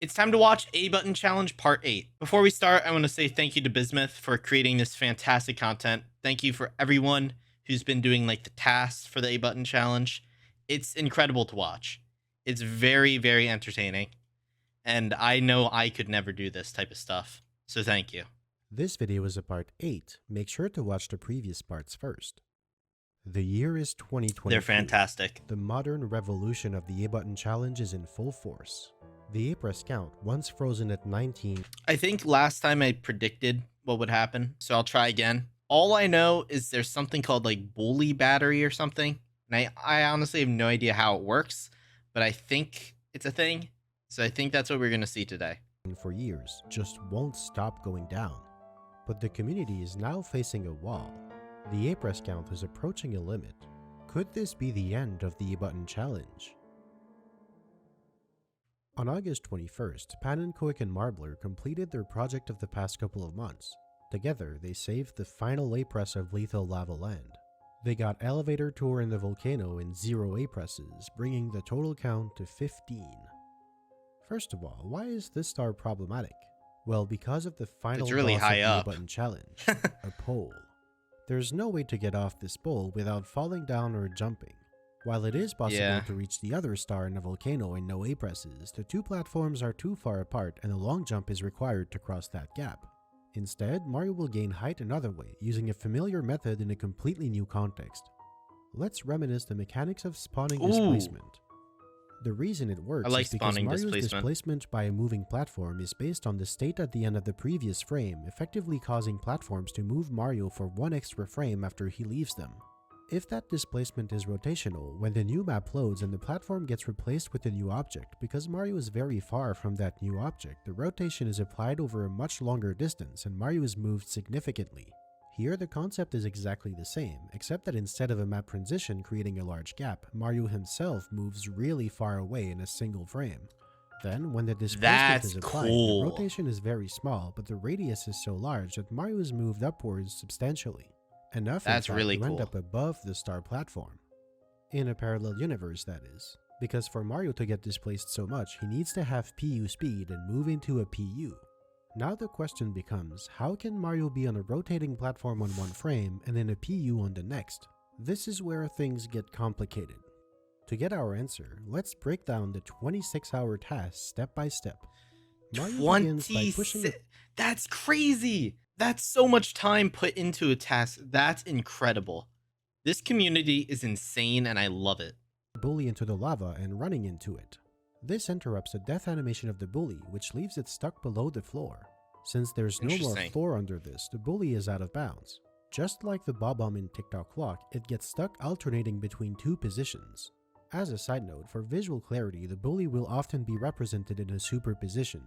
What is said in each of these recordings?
It's time to watch A Button Challenge Part 8. Before we start, I want to say thank you to Bismuth for creating this fantastic content. Thank you for everyone who's been doing like the tasks for the A Button Challenge. It's incredible to watch. It's very, very entertaining. And I know I could never do this type of stuff. So thank you. This video is a part 8. Make sure to watch the previous parts first. The year is 2022. They're fantastic. The modern revolution of the A Button Challenge is in full force. The A press count, once frozen at 19. I think last time I predicted what would happen, so I'll try again. All I know is there's something called like bully battery or something. And I honestly have no idea how it works, but I think it's a thing. So I think that's what we're going to see today. For years, just won't stop going down. But the community is now facing a wall. The A press count is approaching a limit. Could this be the end of the A Button Challenge? On August 21st, Panenkoek and Marbler completed their project of the past couple of months. Together, they saved the final A press of Lethal Lava Land. They got Elevator Tour in the Volcano in 0 A presses, bringing the total count to 15. First of all, why is this star problematic? Well, because of the final It's really boss high of up. the A Button Challenge, a pole. There's no way to get off this pole without falling down or jumping. While it is possible to reach the other star in a volcano in no A presses, the two platforms are too far apart and a long jump is required to cross that gap. Instead, Mario will gain height another way, using a familiar method in a completely new context. Let's reminisce the mechanics of spawning displacement. The reason it works I like is because spawning Mario's displacement by a moving platform is based on the state at the end of the previous frame, effectively causing platforms to move Mario for one extra frame after he leaves them. If that displacement is rotational, when the new map loads and the platform gets replaced with a new object, because Mario is very far from that new object, the rotation is applied over a much longer distance and Mario is moved significantly. Here the concept is exactly the same, except that instead of a map transition creating a large gap, Mario himself moves really far away in a single frame. Then, when the displacement is applied, the rotation is very small, but the radius is so large that Mario is moved upwards substantially. Enough in fact, to end up above the star platform. In a parallel universe, that is. Because for Mario to get displaced so much, he needs to have PU speed and move into a PU. Now the question becomes, how can Mario be on a rotating platform on one frame and then a PU on the next? This is where things get complicated. To get our answer, let's break down the 26-hour task step by step. Mario begins by pushing. That's crazy! That's so much time put into a task. That's incredible. This community is insane and I love it. Bully into the lava and running into it. This interrupts the death animation of the bully, which leaves it stuck below the floor. Since there's no more floor under this, the bully is out of bounds. Just like the bob-omb in Tick-Tock Clock, it gets stuck alternating between two positions. As a side note, for visual clarity, the bully will often be represented in a superposition.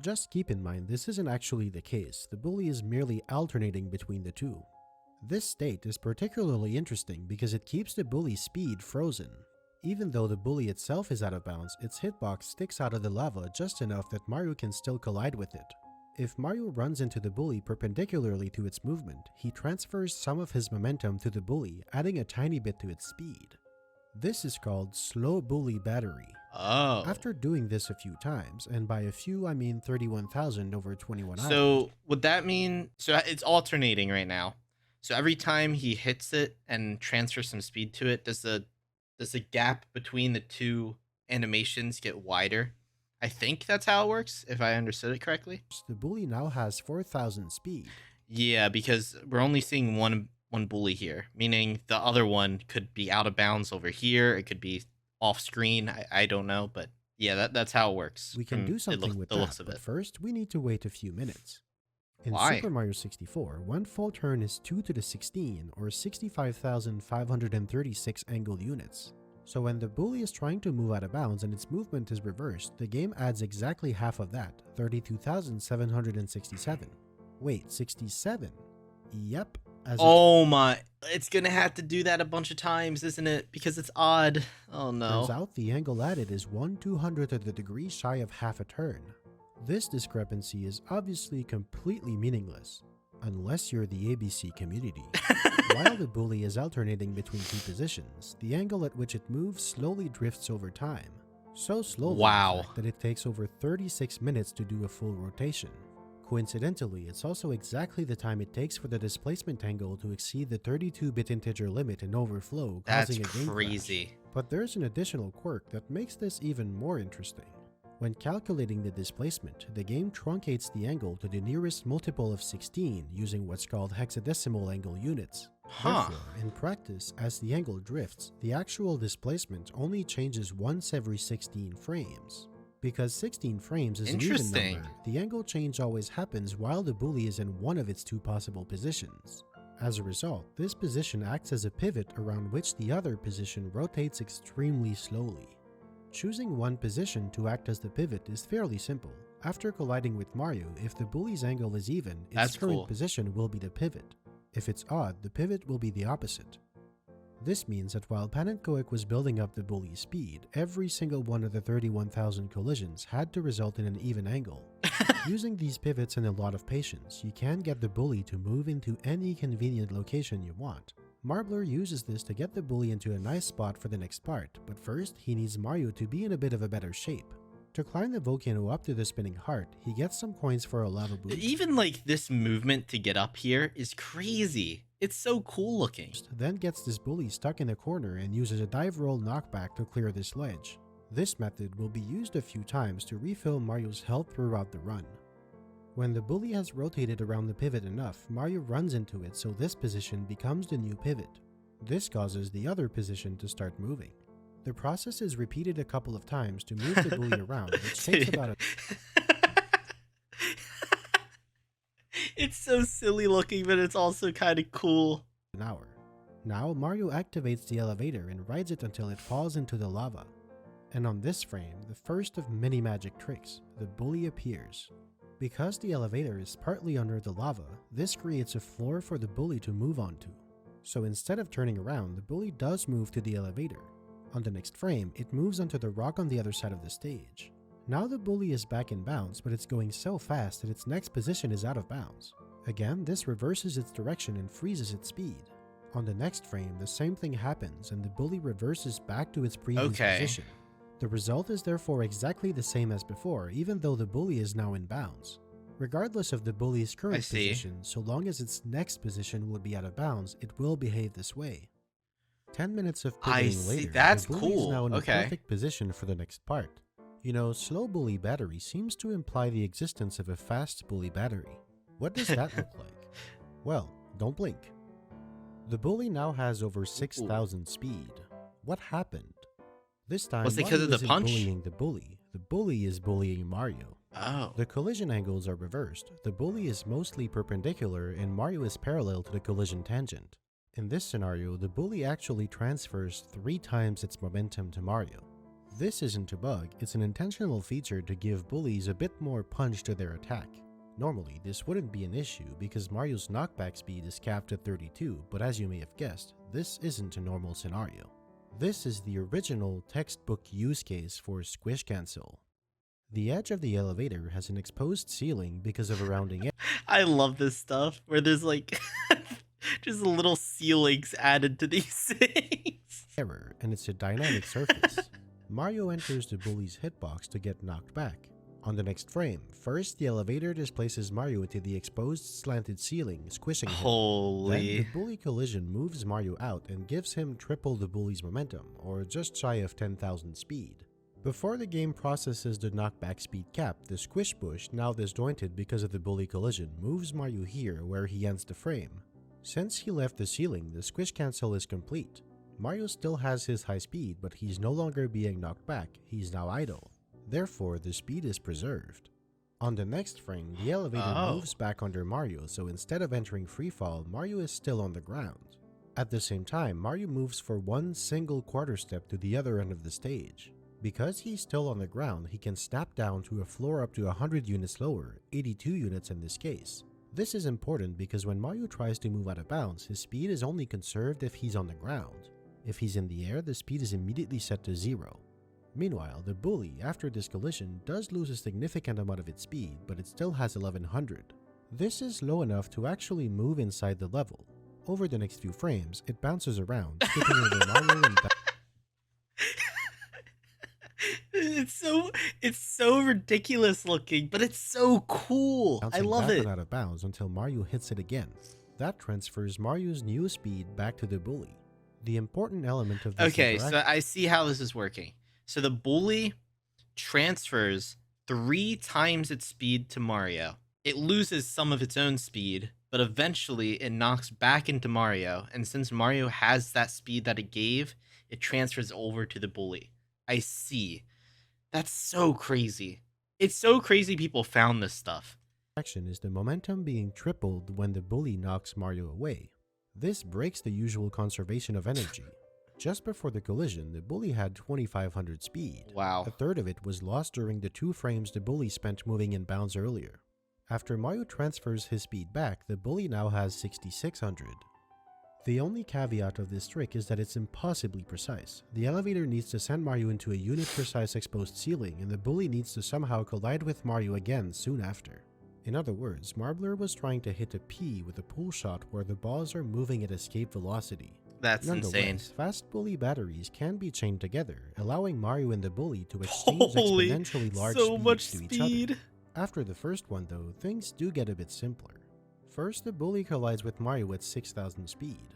Just keep in mind this isn't actually the case, the bully is merely alternating between the two. This state is particularly interesting because it keeps the bully's speed frozen. Even though the bully itself is out of bounds, its hitbox sticks out of the lava just enough that Mario can still collide with it. If Mario runs into the bully perpendicularly to its movement, he transfers some of his momentum to the bully, adding a tiny bit to its speed. This is called slow bully battery. Oh. After doing this a few times, and by a few I mean 31,000 over 21 hours. So would that mean, so it's alternating right now. So every time he hits it and transfers some speed to it, does the gap between the two animations get wider? I think that's how it works, if I understood it correctly. The bully now has 4,000 speed. Yeah, because we're only seeing one bully here, meaning the other one could be out of bounds over here. It could be off screen. I don't know, but yeah, that's how it works. We can do something with that, but first we need to wait a few minutes. In Super Mario 64, one full turn is 2 to the 16 or 65,536 angled units. So when the bully is trying to move out of bounds and its movement is reversed, the game adds exactly half of that, 32,767. Wait, 67? Yep. Oh my, it's gonna have to do that a bunch of times, isn't it? Because it's odd. Oh no. Turns out the angle added is 1/200th of the degree shy of half a turn. This discrepancy is obviously completely meaningless, unless you're the ABC community. While the bully is alternating between two positions, the angle at which it moves slowly drifts over time. So slowly, Wow. in fact, that it takes over 36 minutes to do a full rotation. Coincidentally, it's also exactly the time it takes for the displacement angle to exceed the 32-bit integer limit and overflow, That's causing a game crazy. crash. But there's an additional quirk that makes this even more interesting. When calculating the displacement, the game truncates the angle to the nearest multiple of 16 using what's called hexadecimal angle units. Therefore, in practice, as the angle drifts, the actual displacement only changes once every 16 frames. Because 16 frames is an even number, the angle change always happens while the bully is in one of its two possible positions. As a result, this position acts as a pivot around which the other position rotates extremely slowly. Choosing one position to act as the pivot is fairly simple. After colliding with Mario, if the bully's angle is even, its current position will be the pivot. If it's odd, the pivot will be the opposite. This means that while Panenkoek was building up the bully's speed, every single one of the 31,000 collisions had to result in an even angle. Using these pivots and a lot of patience, you can get the bully to move into any convenient location you want. Marbler uses this to get the bully into a nice spot for the next part, but first he needs Mario to be in a bit of a better shape. To climb the volcano up to the spinning heart, he gets some coins for a lava boost. Even like this movement to get up here is crazy. It's so cool looking. Then gets this bully stuck in a corner and uses a dive roll knockback to clear this ledge. This method will be used a few times to refill Mario's health throughout the run. When the bully has rotated around the pivot enough, Mario runs into it so this position becomes the new pivot. This causes the other position to start moving. The process is repeated a couple of times to move the bully around, which takes about It's so silly looking, but it's also kind of cool. An hour. Now Mario activates the elevator and rides it until it falls into the lava. And on this frame, the first of many magic tricks, the bully appears. Because the elevator is partly under the lava, this creates a floor for the bully to move onto. So instead of turning around, the bully does move to the elevator. On the next frame, it moves onto the rock on the other side of the stage. Now the bully is back in bounds, but it's going so fast that its next position is out of bounds. Again, this reverses its direction and freezes its speed. On the next frame, the same thing happens and the bully reverses back to its previous position. The result is therefore exactly the same as before, even though the bully is now in bounds. Regardless of the bully's current position, so long as its next position would be out of bounds, it will behave this way. 10 minutes of pivoting later, the bully is now in a perfect position for the next part. You know, slow bully battery seems to imply the existence of a fast bully battery. What does that look like? Well, don't blink. The bully now has over 6,000 speed. What happened? This time, Mario isn't bullying the bully is bullying Mario. Oh. The collision angles are reversed. The bully is mostly perpendicular and Mario is parallel to the collision tangent. In this scenario, the bully actually transfers 3 times its momentum to Mario. This isn't a bug, it's an intentional feature to give bullies a bit more punch to their attack. Normally, this wouldn't be an issue because Mario's knockback speed is capped at 32, but as you may have guessed, this isn't a normal scenario. This is the original textbook use case for squish cancel. The edge of the elevator has an exposed ceiling because of a rounding edge. I love this stuff where there's like just little ceilings added to these things. Error, and it's a dynamic surface. Mario enters the bully's hitbox to get knocked back. On the next frame, first the elevator displaces Mario into the exposed slanted ceiling, squishing him. Then the bully collision moves Mario out and gives him triple the bully's momentum, or just shy of 10,000 speed. Before the game processes the knockback speed cap, the squish bush, now disjointed because of the bully collision, moves Mario here where he ends the frame. Since he left the ceiling, the squish cancel is complete. Mario still has his high speed, but he's no longer being knocked back, he's now idle. Therefore, the speed is preserved. On the next frame, the elevator moves back under Mario, so instead of entering freefall, Mario is still on the ground. At the same time, Mario moves for one single quarter step to the other end of the stage. Because he's still on the ground, he can snap down to a floor up to 100 units lower, 82 units in this case. This is important because when Mario tries to move out of bounds, his speed is only conserved if he's on the ground. If he's in the air, the speed is immediately set to 0. Meanwhile, the bully, after this collision, does lose a significant amount of its speed, but it still has 1100. This is low enough to actually move inside the level. Over the next few frames, it bounces around, skipping over Mario and it's so ridiculous looking, but it's so cool. I bouncing love back it. and out of bounds until Mario hits it again. That transfers Mario's new speed back to the bully. The important element of this Okay, interaction. so I see how this is working. So the bully transfers 3 times its speed to Mario. It loses some of its own speed, but eventually it knocks back into Mario, and since Mario has that speed that it gave, it transfers over to the bully. I see. That's so crazy. It's so crazy people found this stuff. Is the momentum being tripled when the bully knocks Mario away. This breaks the usual conservation of energy. Just before the collision, the bully had 2500 speed. Wow. A third of it was lost during the 2 frames the bully spent moving in bounds earlier. After Mario transfers his speed back, the bully now has 6600. The only caveat of this trick is that it's impossibly precise. The elevator needs to send Mario into a unit-precise exposed ceiling, and the bully needs to somehow collide with Mario again soon after. In other words, Marbler was trying to hit a P with a pull shot where the balls are moving at escape velocity. That's insane. Fast bully batteries can be chained together, allowing Mario and the bully to exchange Holy, exponentially large so speeds much to each speed. other. After the first one though, things do get a bit simpler. First, the bully collides with Mario at 6000 speed.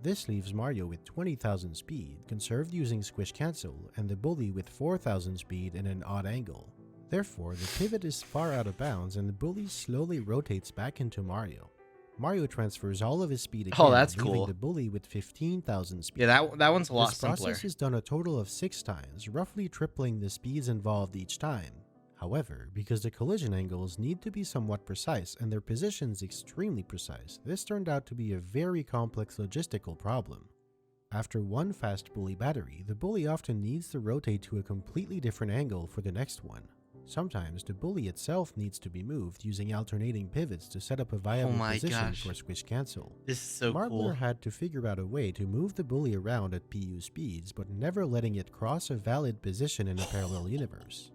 This leaves Mario with 20,000 speed, conserved using Squish Cancel, and the bully with 4,000 speed in an odd angle. Therefore, the pivot is far out of bounds and the bully slowly rotates back into Mario. Mario transfers all of his speed again, that's leaving cool. the bully with 15,000 speed. Yeah, that one's a lot This simpler. process is done a total of 6 times, roughly tripling the speeds involved each time. However, because the collision angles need to be somewhat precise and their positions extremely precise, this turned out to be a very complex logistical problem. After one fast bully battery, the bully often needs to rotate to a completely different angle for the next one. Sometimes the bully itself needs to be moved using alternating pivots to set up a viable position for Squish Cancel. This is so Marbler cool. had to figure out a way to move the bully around at PU speeds, but never letting it cross a valid position in a parallel universe.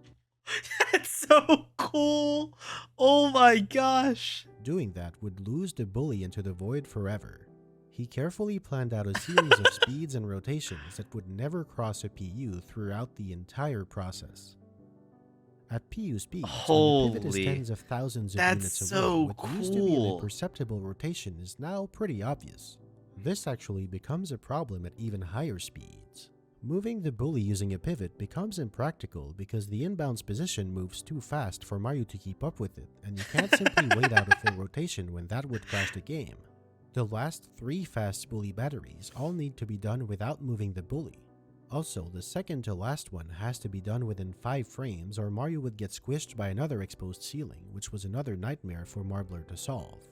That's so cool. Oh my gosh. Doing that would lose the bully into the void forever. He carefully planned out a series of speeds and rotations that would never cross a PU throughout the entire process. At PU speeds, when the pivot is tens of thousands of units away, what used to be an imperceptible rotation is now pretty obvious. This actually becomes a problem at even higher speeds. Moving the bully using a pivot becomes impractical because the inbounds position moves too fast for Mario to keep up with it, and you can't simply wait out a full rotation when that would crash the game. The last 3 fast bully batteries all need to be done without moving the bully. Also, the second to last one has to be done within 5 frames or Mario would get squished by another exposed ceiling, which was another nightmare for Marbler to solve.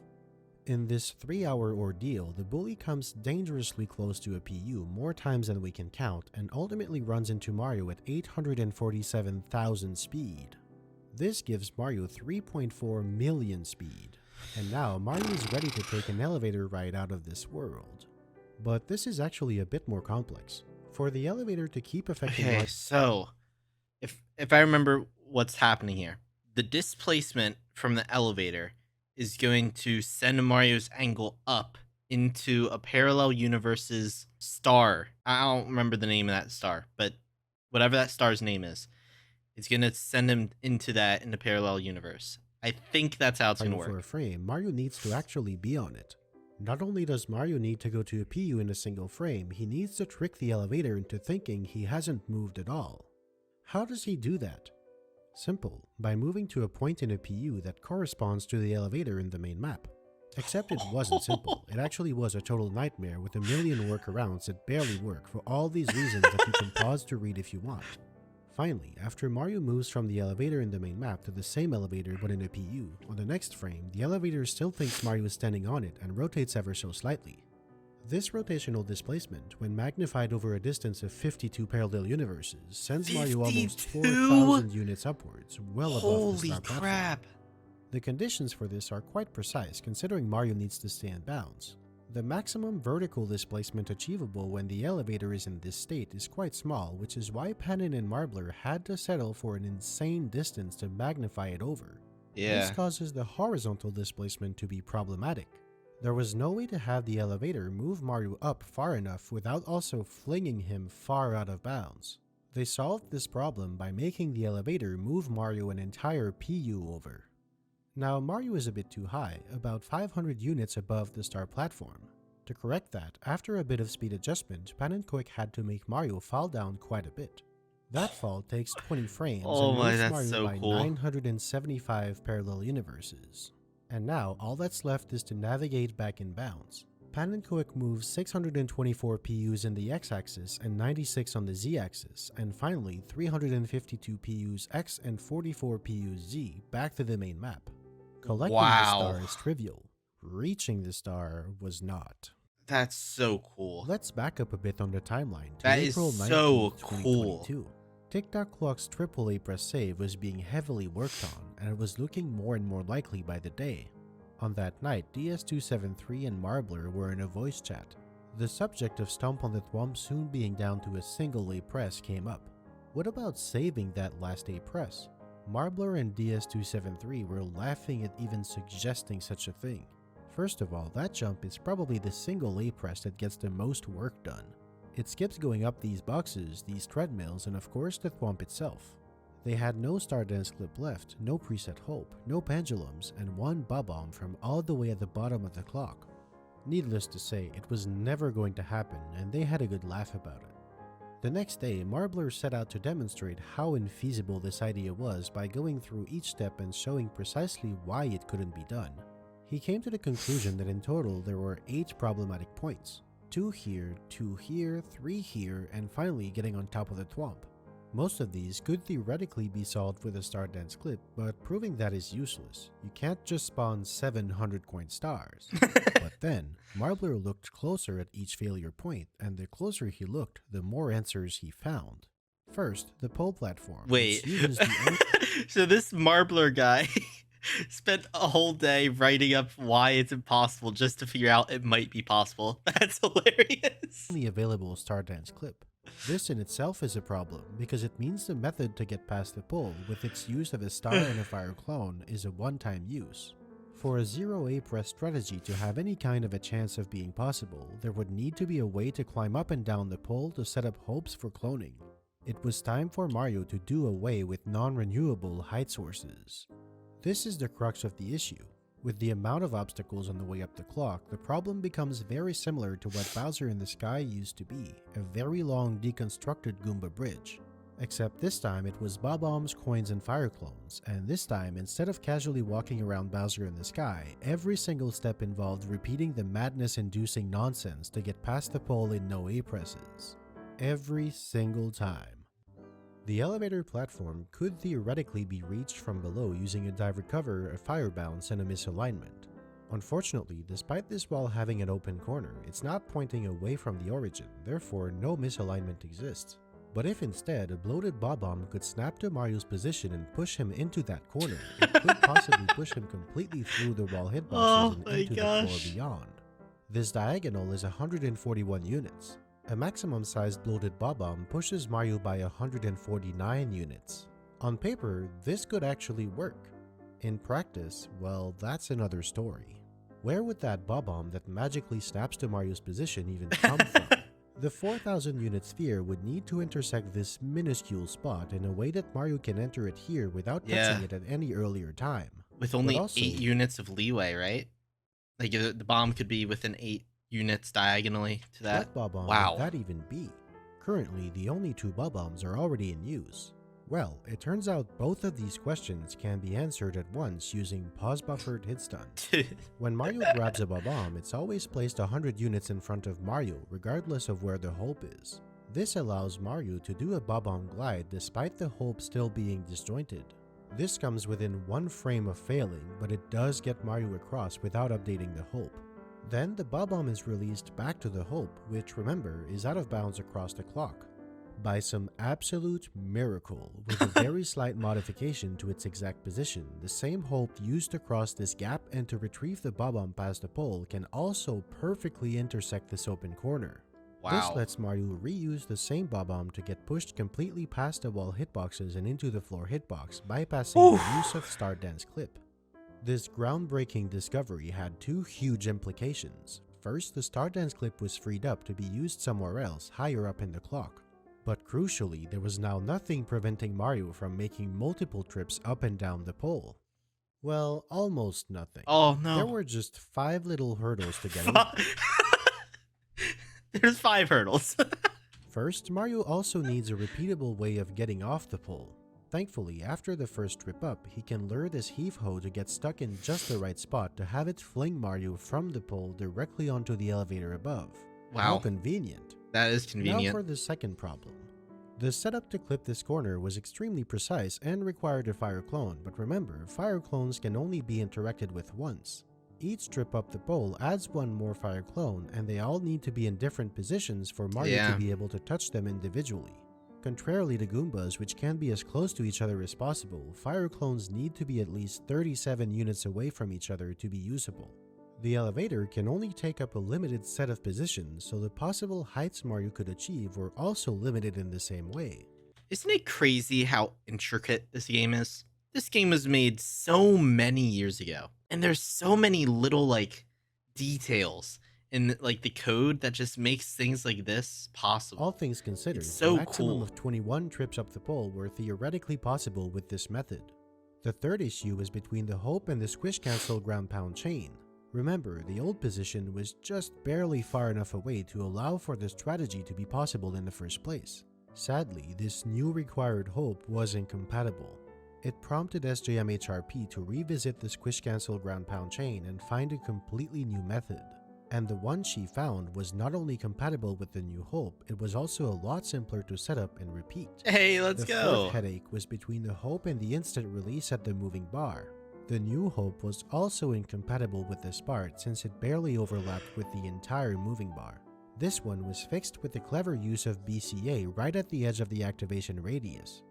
In this 3-hour ordeal, the bully comes dangerously close to a PU more times than we can count and ultimately runs into Mario at 847,000 speed. This gives Mario 3.4 million speed, and now Mario is ready to take an elevator ride out of this world. But this is actually a bit more complex. For the elevator to keep affecting Okay, so if I remember what's happening here, the displacement from the elevator is going to send Mario's angle up into a parallel universe's star. I don't remember the name of that star, but whatever that star's name is, it's going to send him into that in the parallel universe. I think that's how it's going to work. For a frame, Mario needs to actually be on it. Not only does Mario need to go to a PU in a single frame, he needs to trick the elevator into thinking he hasn't moved at all. How does he do that? Simple, by moving to a point in a PU that corresponds to the elevator in the main map. Except it wasn't simple, it actually was a total nightmare with a million workarounds that barely work for all these reasons that you can pause to read if you want. Finally, after Mario moves from the elevator in the main map to the same elevator but in a PU, on the next frame, the elevator still thinks Mario is standing on it and rotates ever so slightly. This rotational displacement, when magnified over a distance of 52 parallel universes, sends Mario almost 4,000 units upwards, well above the star platform. Holy crap! The conditions for this are quite precise considering Mario needs to stay in bounds. The maximum vertical displacement achievable when the elevator is in this state is quite small, which is why Panin and Marbler had to settle for an insane distance to magnify it over. Yeah. This causes the horizontal displacement to be problematic. There was no way to have the elevator move Mario up far enough without also flinging him far out of bounds. They solved this problem by making the elevator move Mario an entire PU over. Now Mario is a bit too high, about 500 units above the star platform. To correct that, after a bit of speed adjustment, Pan and Quick had to make Mario fall down quite a bit. That fall takes 20 frames Oh and my, moves that's Mario so by cool. 975 parallel universes. And now, all that's left is to navigate back in bounds. Pan and Quick moves 624 PUs in the x-axis and 96 on the z-axis, and finally 352 PUs x and 44 PUs z back to the main map. Collecting the star is trivial. Reaching the star was not. That's so cool. Let's back up a bit on the timeline to That is April 19th, so 2022. Tic-Tac Clock's AAA press save was being heavily worked on, and it was looking more and more likely by the day. On that night, DS273 and Marbler were in a voice chat. The subject of Stomp on the Thwomp soon being down to a single A press came up. What about saving that last A press? Marbler and DS273 were laughing at even suggesting such a thing. First of all, that jump is probably the single A press that gets the most work done. It skips going up these boxes, these treadmills, and of course the Thwomp itself. They had no Stardance clip left, no preset hope, no pendulums, and one bob-omb from all the way at the bottom of the clock. Needless to say, it was never going to happen, and they had a good laugh about it. The next day, Marbler set out to demonstrate how infeasible this idea was by going through each step and showing precisely why it couldn't be done. He came to the conclusion that in total there were 8 problematic points. 2 here, 3 here, and finally getting on top of the Thwomp. Most of these could theoretically be solved with a Stardance clip, but proving that is useless. You can't just spawn 700 coin stars. But then, Marbler looked closer at each failure point, and the closer he looked, the more answers he found. First, the pole platform. Wait, which uses the so this Marbler guy spent a whole day writing up why it's impossible just to figure out it might be possible. That's hilarious. only available Stardance clip. This in itself is a problem, because it means the method to get past the pole with its use of a star and a fire clone is a one-time use. For a 0A press strategy to have any kind of a chance of being possible, there would need to be a way to climb up and down the pole to set up hopes for cloning. It was time for Mario to do away with non-renewable height sources. This is the crux of the issue. With the amount of obstacles on the way up the clock, the problem becomes very similar to what Bowser in the Sky used to be, a very long deconstructed Goomba bridge. Except this time it was bob-ombs, coins, and fire clones, and this time instead of casually walking around Bowser in the Sky, every single step involved repeating the madness-inducing nonsense to get past the pole in no A presses. Every single time. The elevator platform could theoretically be reached from below using a dive recover, a fire bounce, and a misalignment. Unfortunately, despite this wall having an open corner, it's not pointing away from the origin, therefore no misalignment exists. But if instead a bloated bob-omb could snap to Mario's position and push him into that corner, it could possibly push him completely through the wall hitboxes and into the floor beyond. This diagonal is 141 units. A maximum-sized bloated bob-omb pushes Mario by 149 units. On paper, this could actually work. In practice, well, that's another story. Where would that bob-omb that magically snaps to Mario's position even come from? The 4,000 unit sphere would need to intersect this minuscule spot in a way that Mario can enter it here without touching it at any earlier time. With only 8 units of leeway, right? Like the bomb could be within 8 units diagonally to that. What bob-omb Wow. would that even be? Currently, the only 2 bob-ombs are already in use. Well, it turns out both of these questions can be answered at once using pause buffered hit stun. When Mario grabs a bob-omb, it's always placed 100 units in front of Mario, regardless of where the hope is. This allows Mario to do a bob-omb glide despite the hope still being disjointed. This comes within 1 frame of failing, but it does get Mario across without updating the hope. Then the bob-omb is released back to the hope, which remember is out of bounds across the clock. By some absolute miracle, with a very slight modification to its exact position, the same hope used to cross this gap and to retrieve the bob-omb past the pole can also perfectly intersect this open corner. Wow. This lets Mario reuse the same bob-omb to get pushed completely past the wall hitboxes and into the floor hitbox, bypassing the use of Stardance clip. This groundbreaking discovery had 2 huge implications. First, the Stardance clip was freed up to be used somewhere else, higher up in the clock. But crucially, there was now nothing preventing Mario from making multiple trips up and down the pole. Well, almost nothing. Oh There no. were just 5 little hurdles to get over. There's 5 hurdles. First, Mario also needs a repeatable way of getting off the pole. Thankfully, after the first trip up, he can lure this heave-ho to get stuck in just the right spot to have it fling Mario from the pole directly onto the elevator above. Wow. How convenient. That is convenient. Now for the second problem. The setup to clip this corner was extremely precise and required a fire clone, but remember, fire clones can only be interacted with once. Each trip up the pole adds one more fire clone, and they all need to be in different positions for Mario to be able to touch them individually. Contrarily to Goombas, which can be as close to each other as possible, fire clones need to be at least 37 units away from each other to be usable. The elevator can only take up a limited set of positions, so the possible heights Mario could achieve were also limited in the same way. Isn't it crazy how intricate this game is? This game was made so many years ago, and there's so many little like details in like the code that just makes things like this possible. All things considered, It's so a maximum cool. of 21 trips up the pole were theoretically possible with this method. The third issue is between the Hope and the Squish Cancel ground pound chain. Remember, the old position was just barely far enough away to allow for the strategy to be possible in the first place. Sadly, this new required Hope was incompatible. It prompted SJMHRP to revisit the Squish Cancel ground pound chain and find a completely new method. And the one she found was not only compatible with the new Hope, it was also a lot simpler to set up and repeat. Hey, let's The go. fourth headache was between the Hope and the instant release at the moving bar. The new Hope was also incompatible with this part since it barely overlapped with the entire moving bar. This one was fixed with the clever use of BCA right at the edge of the activation radius.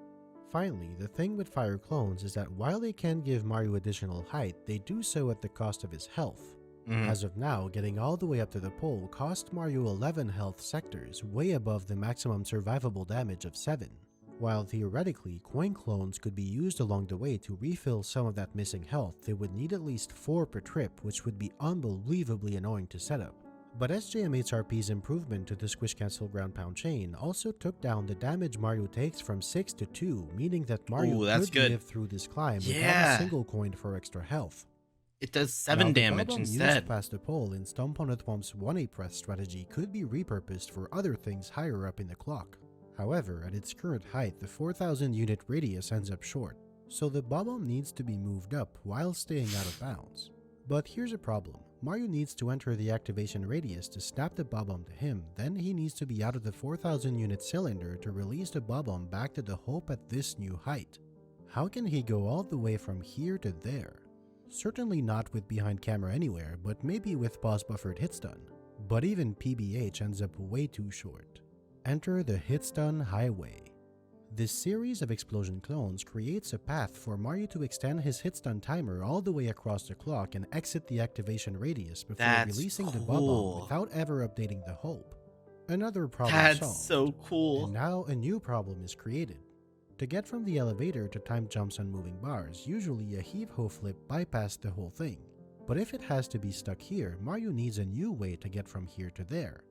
Finally, the thing with fire clones is that while they can give Mario additional height, they do so at the cost of his health. As of now, getting all the way up to the pole cost Mario 11 health sectors, way above the maximum survivable damage of 7. While theoretically, coin clones could be used along the way to refill some of that missing health, they would need at least 4 per trip, which would be unbelievably annoying to set up. But SJMHRP's improvement to the Squish Cancel ground pound chain also took down the damage Mario takes from 6 to 2, meaning that Mario could live through this climb without a single coin for extra health. It does 7 damage instead. Used past the pole in Stomp on a Thwomp's 1A press strategy could be repurposed for other things higher up in the clock. However, at its current height, the 4,000 unit radius ends up short, so the Bob-omb needs to be moved up while staying out of bounds. But here's a problem. Mario needs to enter the activation radius to snap the Bob-omb to him, then he needs to be out of the 4,000 unit cylinder to release the Bob-omb back to the Hope at this new height. How can he go all the way from here to there? Certainly not with behind camera anywhere, but maybe with pause buffered hitstun. But even PBH ends up way too short. Enter the hitstun highway. This series of explosion clones creates a path for Mario to extend his hitstun timer all the way across the clock and exit the activation radius before releasing the Bob-omb without ever updating the Hope. Another problem solved. So cool. And now a new problem is created. To get from the elevator to time jumps on moving bars, usually a heave-ho flip bypassed the whole thing. But if it has to be stuck here, Mario needs a new way to get from here to there.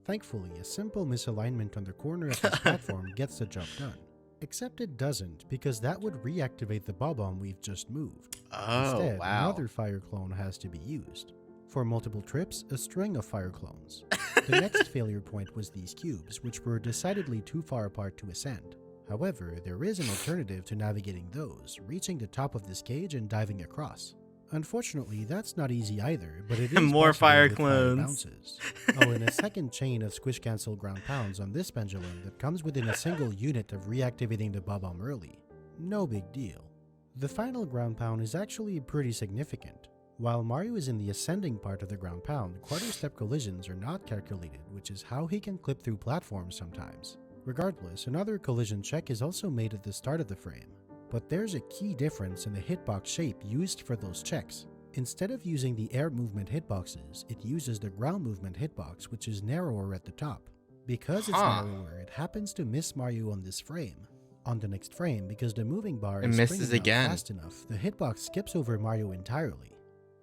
Thankfully, a simple misalignment on the corner of this platform gets the job done. Except it doesn't, because that would reactivate the Bob-omb we've just moved. Instead, another fire clone has to be used. For multiple trips, a string of fire clones. The next failure point was these cubes, which were decidedly too far apart to ascend. However, there is an alternative to navigating those, reaching the top of this cage and diving across. Unfortunately, that's not easy either, but it is more fire clones. Bounces. Oh, and a second chain of Squish Cancel ground pounds on this pendulum that comes within a single unit of reactivating the Bob-omb early. No big deal. The final ground pound is actually pretty significant. While Mario is in the ascending part of the ground pound, quarter-step collisions are not calculated, which is how he can clip through platforms sometimes. Regardless, another collision check is also made at the start of the frame. But there's a key difference in the hitbox shape used for those checks. Instead of using the air movement hitboxes, it uses the ground movement hitbox, which is narrower at the top. Because it's narrower, it happens to miss Mario on this frame. On the next frame, because the moving bar is springing out fast enough, the hitbox skips over Mario entirely.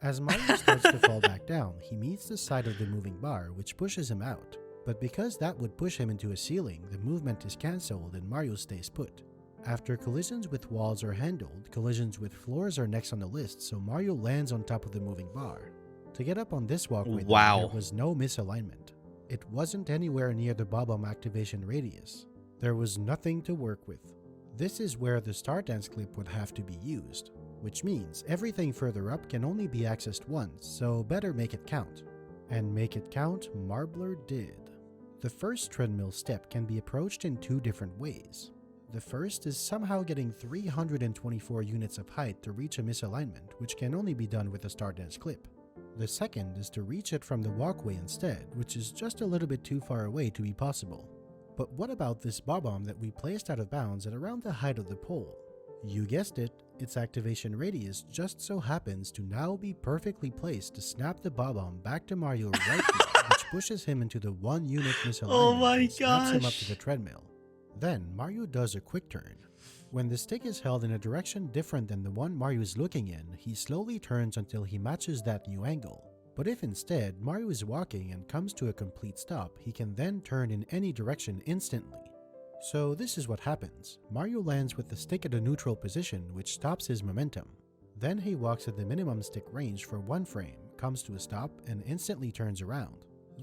As Mario starts to fall back down, he meets the side of the moving bar, which pushes him out. But because that would push him into a ceiling, the movement is cancelled and Mario stays put. After collisions with walls are handled, collisions with floors are next on the list, so Mario lands on top of the moving bar. To get up on this walkway, Wow. there was no misalignment. It wasn't anywhere near the bob-omb activation radius. There was nothing to work with. This is where the Star Dance clip would have to be used, which means everything further up can only be accessed once, so better make it count. And make it count, Marbler did. The first treadmill step can be approached in two different ways. The first is somehow getting 324 units of height to reach a misalignment, which can only be done with a Star Dance clip. The second is to reach it from the walkway instead, which is just a little bit too far away to be possible. But what about this bob-omb that we placed out of bounds at around the height of the pole? You guessed it, its activation radius just so happens to now be perfectly placed to snap the bob-omb back to Mario right here, which pushes him into the 1 unit misalignment Oh my and snaps him up gosh. to the treadmill. Then Mario does a quick turn. When the stick is held in a direction different than the one Mario is looking in, he slowly turns until he matches that new angle. But if instead Mario is walking and comes to a complete stop, he can then turn in any direction instantly. So this is what happens. Mario lands with the stick at a neutral position, which stops his momentum. Then he walks at the minimum stick range for 1 frame, comes to a stop, and instantly turns around.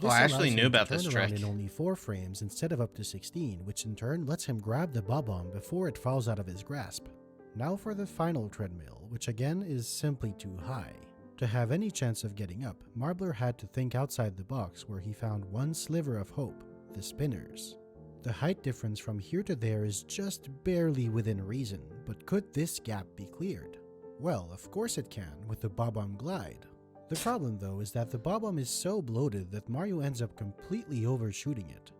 Oh, I actually allows knew him to about this turn around trick. in only 4 frames instead of up to 16, which in turn lets him grab the bob-omb before it falls out of his grasp. Now for the final treadmill, which again is simply too high. To have any chance of getting up, Marbler had to think outside the box, where he found one sliver of hope: the spinners. The height difference from here to there is just barely within reason, but could this gap be cleared? Well, of course it can, with the bob-omb glide. The problem though is that the bob-omb is so bloated that Mario ends up completely overshooting it.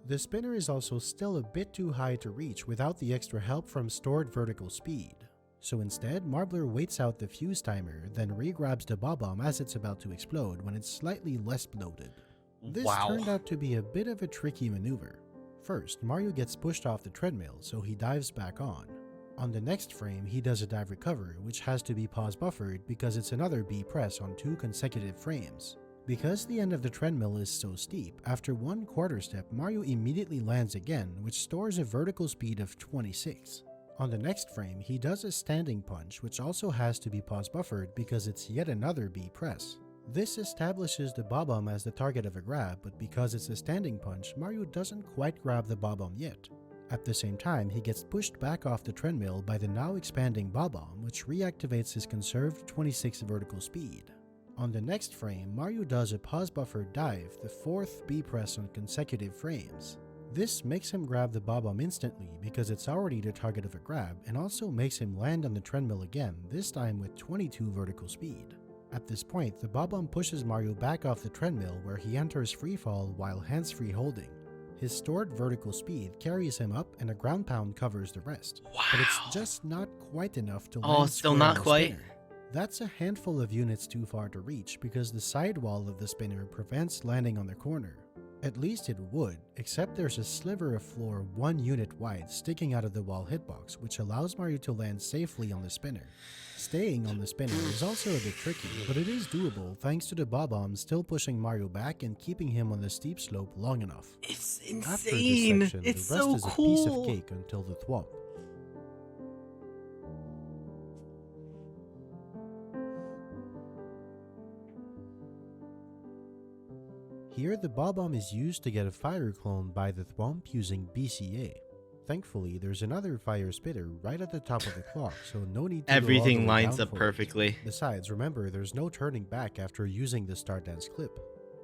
The spinner is also still a bit too high to reach without the extra help from stored vertical speed. So instead, Marbler waits out the fuse timer, then re-grabs the bob-omb as it's about to explode when it's slightly less bloated. This Wow. turned out to be a bit of a tricky maneuver. First, Mario gets pushed off the treadmill, so he dives back on. On the next frame, he does a dive recover, which has to be pause buffered because it's another B press on 2 consecutive frames. Because the end of the treadmill is so steep, after 1 quarter step, Mario immediately lands again, which stores a vertical speed of 26. On the next frame, he does a standing punch, which also has to be pause buffered because it's yet another B press. This establishes the bob-omb as the target of a grab, but because it's a standing punch, Mario doesn't quite grab the bob-omb yet. At the same time, he gets pushed back off the treadmill by the now expanding bob-omb, which reactivates his conserved 26 vertical speed. On the next frame, Mario does a pause buffered dive, the 4th B press on consecutive frames. This makes him grab the bob-omb instantly because it's already the target of a grab, and also makes him land on the treadmill again, this time with 22 vertical speed. At this point, the bob-omb pushes Mario back off the treadmill where he enters freefall while hands-free holding. His stored vertical speed carries him up and a ground pound covers the rest. Wow. But it's just not quite enough to Oh, land still square not on the quite. spinner. That's a handful of units too far to reach because the sidewall of the spinner prevents landing on the corner. At least it would, except there's a sliver of floor 1 unit wide sticking out of the wall hitbox, which allows Mario to land safely on the spinner. Staying on the spinner is also a bit tricky, but it is doable thanks to the bob-omb still pushing Mario back and keeping him on the steep slope long enough. It's After this insane. section, It's the rest so is a piece of cool. cake until the thwomp. Here, the bob-omb is used to get a fire clone by the thwomp using BCA. Thankfully, there's another fire spitter right at the top of the clock, so no need to go all the Everything way lines down up for it. perfectly. Besides, remember, there's no turning back after using the Star Dance clip.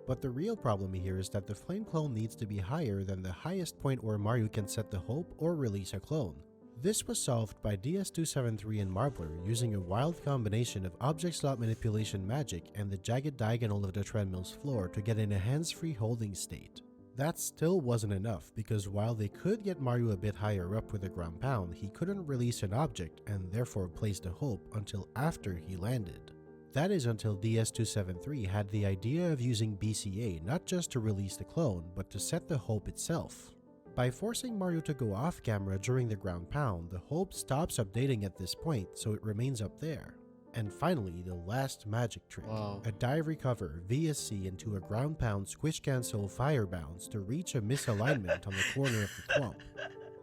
But the real problem here is that the flame clone needs to be higher than the highest point where Mario can set the hope or release a clone. This was solved by DS273 and Marbler using a wild combination of object slot manipulation magic and the jagged diagonal of the treadmill's floor to get in a hands-free holding state. That still wasn't enough because while they could get Mario a bit higher up with a ground pound, he couldn't release an object and therefore place the hope until after he landed. That is until DS273 had the idea of using BCA not just to release the clone, but to set the hope itself. By forcing Mario to go off camera during the ground pound, the hope stops updating at this point, so it remains up there. And finally, the last magic trick, Whoa. a dive recover VSC into a ground pound squish cancel fire bounce to reach a misalignment on the corner of the thwomp.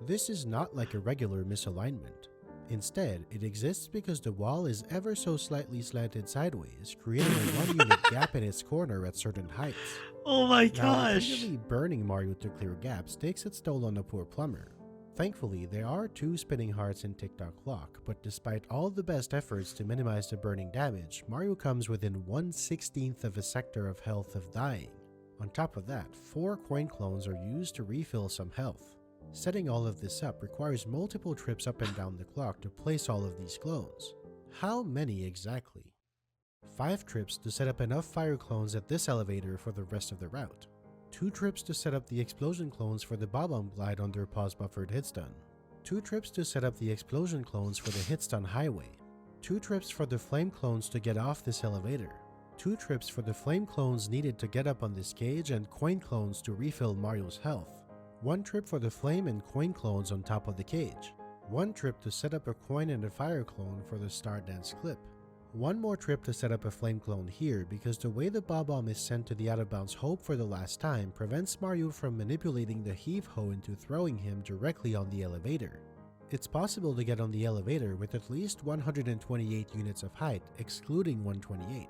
This is not like a regular misalignment. Instead, it exists because the wall is ever so slightly slanted sideways, creating a 1 unit gap in its corner at certain heights. Oh my Now, gosh. repeatedly burning Mario to clear gaps takes its toll on a poor plumber. Thankfully, there are 2 spinning hearts in Tick-Tock Clock, but despite all the best efforts to minimize the burning damage, Mario comes within 1/16th of a sector of health of dying. On top of that, 4 coin clones are used to refill some health. Setting all of this up requires multiple trips up and down the clock to place all of these clones. How many exactly? 5 trips to set up enough fire clones at this elevator for the rest of the route. 2 trips to set up the explosion clones for the Bob-omb glide under pause buffered hitstun. 2 trips to set up the explosion clones for the hitstun highway. 2 trips for the flame clones to get off this elevator. 2 trips for the flame clones needed to get up on this cage and coin clones to refill Mario's health. 1 trip for the flame and coin clones on top of the cage. 1 trip to set up a coin and a fire clone for the Star Dance clip. 1 more trip to set up a flame clone here because the way the Bob-omb is sent to the out of bounds hope for the last time prevents Mario from manipulating the heave hoe into throwing him directly on the elevator. It's possible to get on the elevator with at least 128 units of height, excluding 128.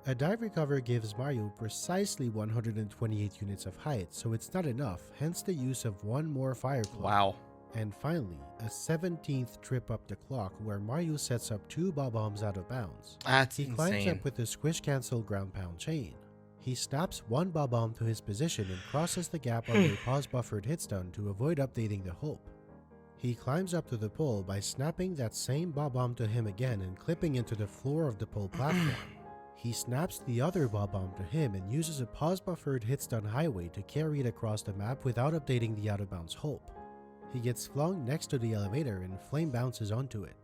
A dive recover gives Mario precisely 128 units of height, so it's not enough, hence the use of 1 more fire clone. Wow. And finally, a 17th trip up the clock where Mario sets up 2 Bob-ombs out of bounds. That's He insane. climbs up with the squish cancel ground pound chain. He snaps 1 Bob-omb to his position and crosses the gap under pause buffered hitstun to avoid updating the hope. He climbs up to the pole by snapping that same Bob-omb to him again and clipping into the floor of the pole platform. He snaps the other Bob-omb to him and uses a pause buffered hitstun highway to carry it across the map without updating the out of bounds hope. He gets flung next to the elevator and flame bounces onto it.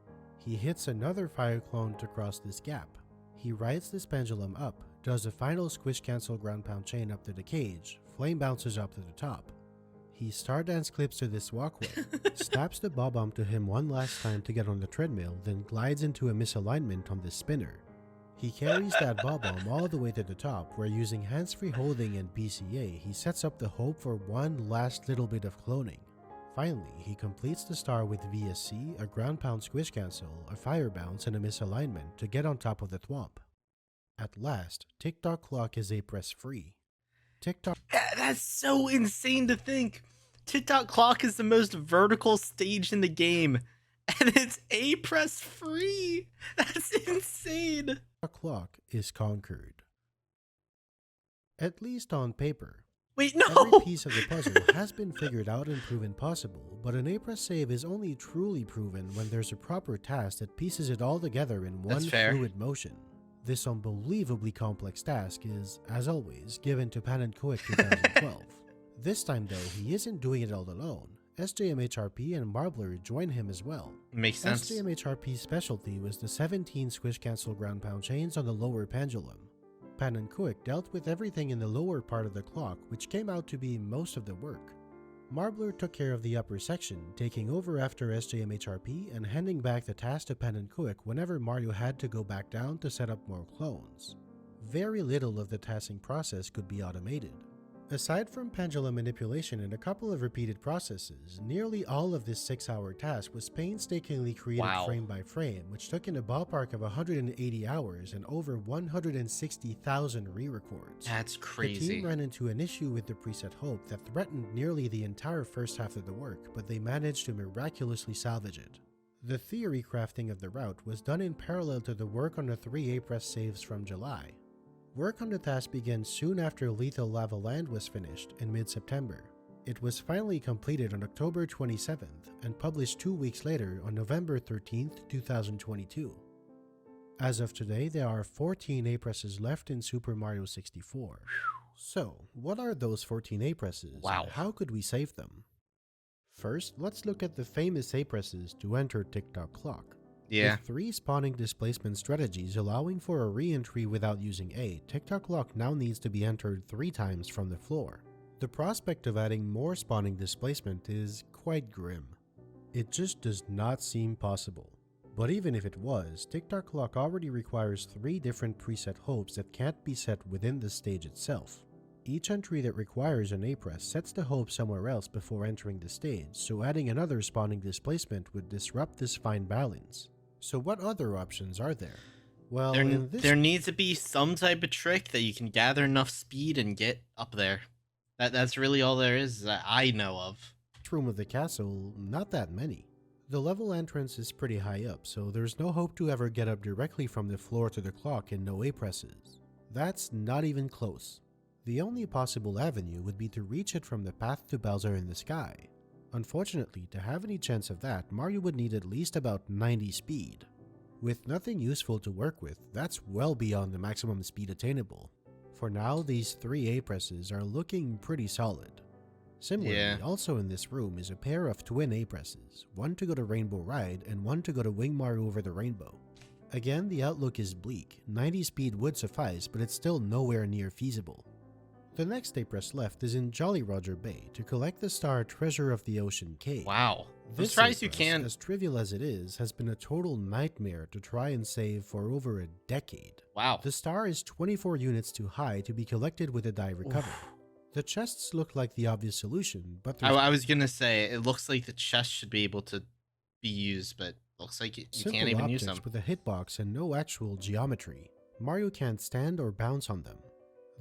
He hits another fire clone to cross this gap. He rides this pendulum up, does a final squish cancel ground pound chain up to the cage, flame bounces up to the top. He Star Dance clips to this walkway, snaps the Bob-omb to him 1 last time to get on the treadmill, then glides into a misalignment on the spinner. He carries that Bob-omb all the way to the top, where using hands-free holding and BCA, he sets up the hope for 1 last little bit of cloning. Finally, he completes the star with VSC, a ground pound squish cancel, a fire bounce, and a misalignment to get on top of the thwomp. At last, Tick-Tock Clock is A-press free. Tick-Tock. That's so insane to think. Tick-Tock Clock is the most vertical stage in the game, and it's A-press free. That's insane. Clock is conquered. At least on paper. Wait, no! Every piece of the puzzle has been figured out and proven possible, but an A-press save is only truly proven when there's a proper task that pieces it all together in one fluid motion. This unbelievably complex task is, as always, given to Pan&Koic 2012. This time though, he isn't doing it all alone. SJMHRP and Marbler join him as well. Makes sense. SJMHRP's specialty was the 17 squish cancel ground pound chains on the lower pendulum. Pan&Koic dealt with everything in the lower part of the clock, which came out to be most of the work. Marbler took care of the upper section, taking over after SJMHRP and handing back the task to Pan&Koic whenever Mario had to go back down to set up more clones. Very little of the tasking process could be automated. Aside from pendulum manipulation and a couple of repeated processes, nearly all of this 6-hour task was painstakingly created frame by frame, which took in a ballpark of 180 hours and over 160,000 re-records. That's crazy. The team ran into an issue with the preset Hope that threatened nearly the entire first half of the work, but they managed to miraculously salvage it. The theory crafting of the route was done in parallel to the work on the 3 A-press saves from July. Work on the task began soon after Lethal Lava Land was finished in mid-September. It was finally completed on October 27th and published 2 weeks later on November 13th, 2022. As of today, there are 14 A-presses left in Super Mario 64. So, what are those 14 A-presses? Wow. And how could we save them? First, let's look at the famous A-presses to enter Tick-Tock Clock. Yeah. With 3 spawning displacement strategies allowing for a re-entry without using A, Tick-Tock Clock now needs to be entered 3 times from the floor. The prospect of adding more spawning displacement is quite grim. It just does not seem possible. But even if it was, Tick-Tock Clock already requires 3 different preset hopes that can't be set within the stage itself. Each entry that requires an A press sets the hope somewhere else before entering the stage, so adding another spawning displacement would disrupt this fine balance. So what other options are there? Well, There needs to be some type of trick that you can gather enough speed and get up there. That's really all there is that I know of. room of the castle, not that many. The level entrance is pretty high up, so there's no hope to ever get up directly from the floor to the clock and no A presses. That's not even close. The only possible avenue would be to reach it from the path to Bowser in the sky. Unfortunately, to have any chance of that, Mario would need at least about 90 speed. With nothing useful to work with, that's well beyond the maximum speed attainable. For now, these 3 A presses are looking pretty solid. Similarly, also in this room is a pair of twin A presses, one to go to Rainbow Ride and one to go to Wing Mario over the rainbow. Again, the outlook is bleak. 90 speed would suffice, but it's still nowhere near feasible. The next A press left is in Jolly Roger Bay to collect the star Treasure of the Ocean Cave. Wow. I'm This surprised A you press, can't. as trivial as it is, has been a total nightmare to try and save for over a decade. Wow. The star is 24 units too high to be collected with a die recover. The chests look like the obvious solution, but I was gonna say it looks like the chest should be able to be used, but looks like you simple can't even use objects them. with a hitbox and no actual geometry. Mario can't stand or bounce on them.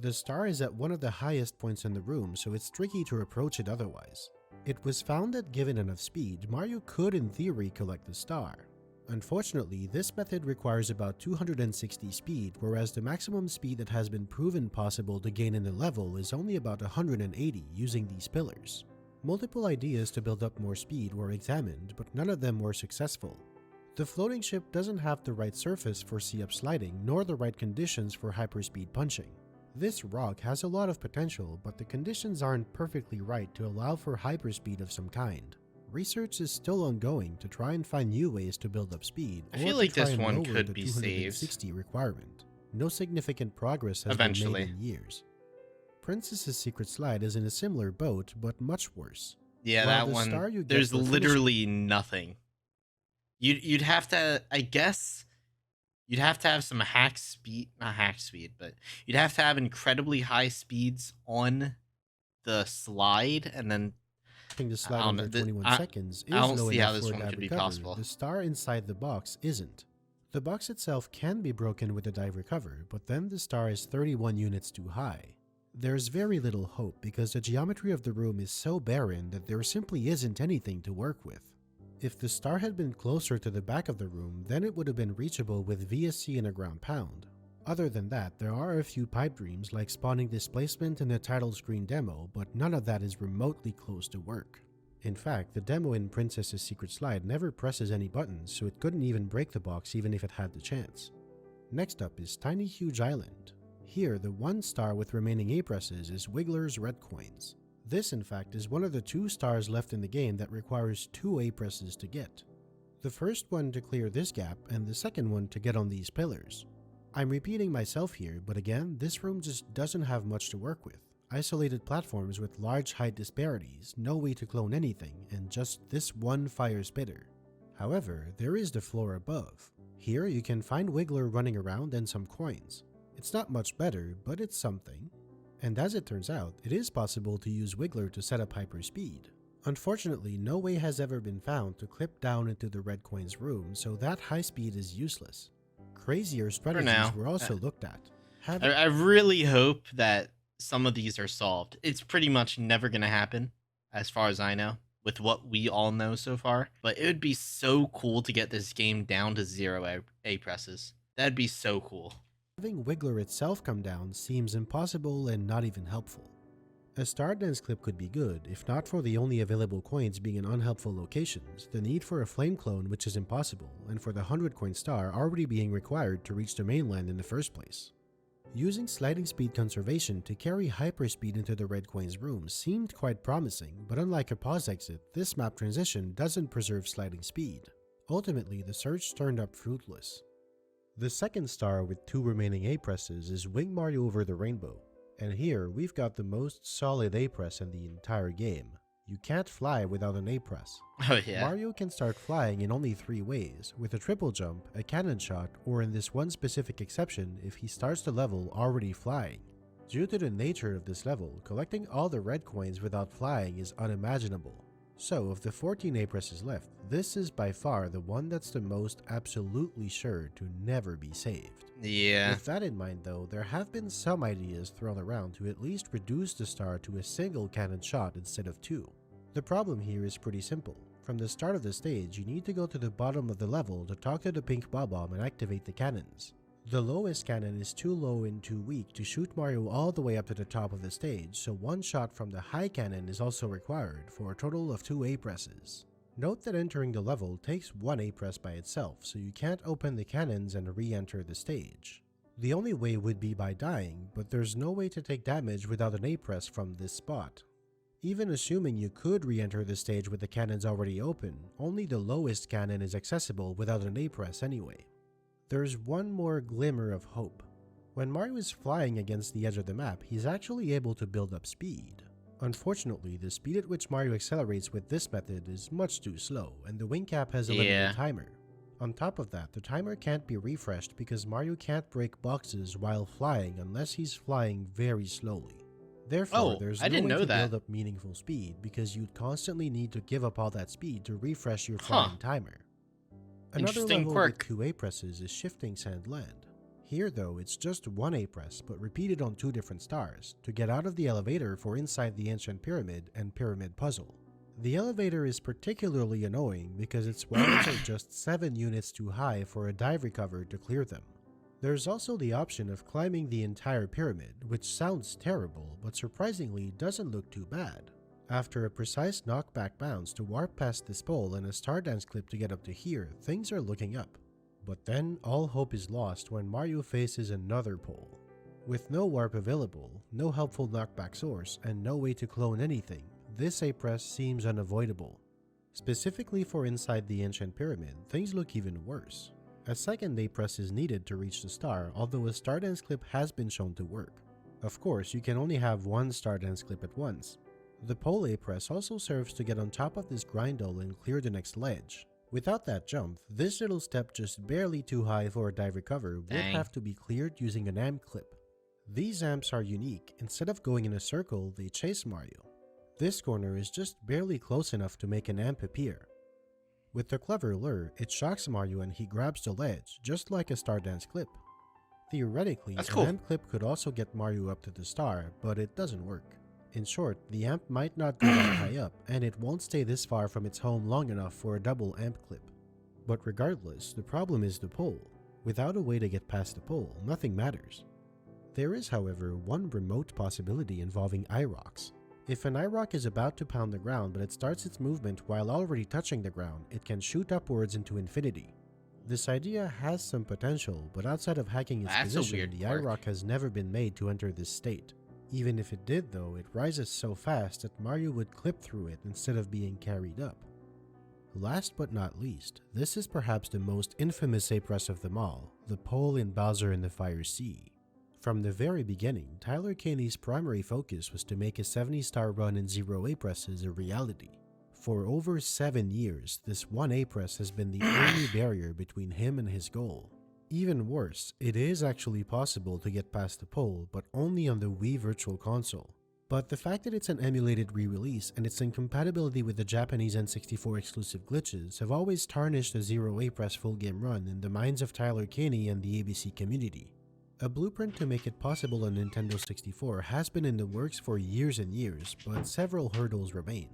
The star is at one of the highest points in the room, so it's tricky to approach it otherwise. It was found that given enough speed, Mario could in theory collect the star. Unfortunately, this method requires about 260 speed, whereas the maximum speed that has been proven possible to gain in the level is only about 180 using these pillars. Multiple ideas to build up more speed were examined, but none of them were successful. The floating ship doesn't have the right surface for C-up sliding, nor the right conditions for hyperspeed punching. This rock has a lot of potential, but the conditions aren't perfectly right to allow for hyperspeed of some kind. Research is still ongoing to try and find new ways to build up speed, I feel or like to try this and one lower could the be 260 requirement. No significant progress has Eventually. been made in years. Princess's Secret Slide is in a similar boat, but much worse. Yeah, While that the one. star you get There's for finishing- literally nothing. You'd have to, I guess, you'd have to have some hack speed, not hack speed, but you'd have to have incredibly high speeds on the slide, and then the slide I don't under know, 21 seconds is I don't low see how enough this for a one die could be recover. possible. The star inside the box isn't. The box itself can be broken with a die recover, but then the star is 31 units too high. There's very little hope because the geometry of the room is so barren that there simply isn't anything to work with. If the star had been closer to the back of the room, then it would have been reachable with VSC and a ground pound. Other than that, there are a few pipe dreams like spawning displacement in the title screen demo, but none of that is remotely close to work. In fact, the demo in Princess's Secret Slide never presses any buttons, so it couldn't even break the box even if it had the chance. Next up is Tiny Huge Island. Here, the one star with remaining A presses is Wiggler's Red Coins. This, in fact, is one of the 2 stars left in the game that requires 2 A presses to get. The first one to clear this gap, and the second one to get on these pillars. I'm repeating myself here, but again, this room just doesn't have much to work with. Isolated platforms with large height disparities, no way to clone anything, and just this one fire spitter. However, there is the floor above. Here you can find Wiggler running around and some coins. It's not much better, but it's something. And as it turns out, it is possible to use Wiggler to set up hyperspeed. Unfortunately, no way has ever been found to clip down into the red coins room, so that high speed is useless. Crazier strategies were also looked at. I really hope that some of these are solved. It's pretty much never going to happen, as far as I know, with what we all know so far. But it would be so cool to get this game down to 0 A presses. That'd be so cool. Having Wiggler itself come down seems impossible and not even helpful. A star dance clip could be good, if not for the only available coins being in unhelpful locations, the need for a flame clone which is impossible, and for the 100 coin star already being required to reach the mainland in the first place. Using sliding speed conservation to carry hyperspeed into the red coins room seemed quite promising, but unlike a pause exit, this map transition doesn't preserve sliding speed. Ultimately, the search turned up fruitless. The second star with 2 remaining A presses is Wing Mario over the rainbow. And here, we've got the most solid A press in the entire game. You can't fly without an A press. Oh yeah. Mario can start flying in only 3 ways, with a triple jump, a cannon shot, or in this one specific exception if he starts the level already flying. Due to the nature of this level, collecting all the red coins without flying is unimaginable. So of the 14 A presses left, this is by far the one that's the most absolutely sure to never be saved. Yeah. With that in mind though, there have been some ideas thrown around to at least reduce the star to a single cannon shot instead of 2. The problem here is pretty simple. From the start of the stage, you need to go to the bottom of the level to talk to the pink Bob-omb and activate the cannons. The lowest cannon is too low and too weak to shoot Mario all the way up to the top of the stage, so one shot from the high cannon is also required for a total of 2 A presses. Note that entering the level takes 1 A press by itself, so you can't open the cannons and re-enter the stage. The only way would be by dying, but there's no way to take damage without an A press from this spot. Even assuming you could re-enter the stage with the cannons already open, only the lowest cannon is accessible without an A press anyway. There's one more glimmer of hope. When Mario is flying against the edge of the map, he's actually able to build up speed. Unfortunately, the speed at which Mario accelerates with this method is much too slow, and the wing cap has a limited timer. On top of that, the timer can't be refreshed because Mario can't break boxes while flying unless he's flying very slowly. Therefore, there's no way to build up meaningful speed because you'd constantly need to give up all that speed to refresh your flying timer. Another level with 2 A presses is Shifting Sand Land. Here though, it's just 1 A press but repeated on 2 different stars to get out of the elevator for Inside the Ancient Pyramid and Pyramid Puzzle. The elevator is particularly annoying because its walls are just 7 units too high for a dive recover to clear them. There's also the option of climbing the entire pyramid, which sounds terrible but surprisingly doesn't look too bad. After a precise knockback bounce to warp past this pole and a Stardance clip to get up to here, things are looking up. But then all hope is lost when Mario faces another pole. With no warp available, no helpful knockback source, and no way to clone anything, this A press seems unavoidable. Specifically for Inside the Ancient Pyramid, things look even worse. A second A press is needed to reach the star, although a Stardance clip has been shown to work. Of course, you can only have one Stardance clip at once. The pole A press also serves to get on top of this grindle and clear the next ledge. Without that jump, this little step just barely too high for a dive recover would have to be cleared using an amp clip. These amps are unique. Instead of going in a circle, they chase Mario. This corner is just barely close enough to make an amp appear. With the clever lure, it shocks Mario and he grabs the ledge, just like a Stardance clip. Theoretically, an amp clip could also get Mario up to the star, but it doesn't work. In short, the amp might not go that high up, and it won't stay this far from its home long enough for a double amp clip. But regardless, the problem is the pole. Without a way to get past the pole, nothing matters. There is, however, one remote possibility involving iRocks. If an iRock is about to pound the ground but it starts its movement while already touching the ground, it can shoot upwards into infinity. This idea has some potential, but outside of hacking its position, the iRock has never been made to enter this state. Even if it did though, it rises so fast that Mario would clip through it instead of being carried up. Last but not least, this is perhaps the most infamous A press of them all, the pole in Bowser in the Fire Sea. From the very beginning, Tyler Caney's primary focus was to make a 70-star run in 0 A presses a reality. For over 7 years, this 1 A press has been the only barrier between him and his goal. Even worse, it is actually possible to get past the pole, but only on the Wii Virtual Console. But the fact that it's an emulated re-release and its incompatibility with the Japanese N64 exclusive glitches have always tarnished a 0 A press full game run in the minds of Tyler Caney and the ABC community. A blueprint to make it possible on Nintendo 64 has been in the works for years and years, but several hurdles remain.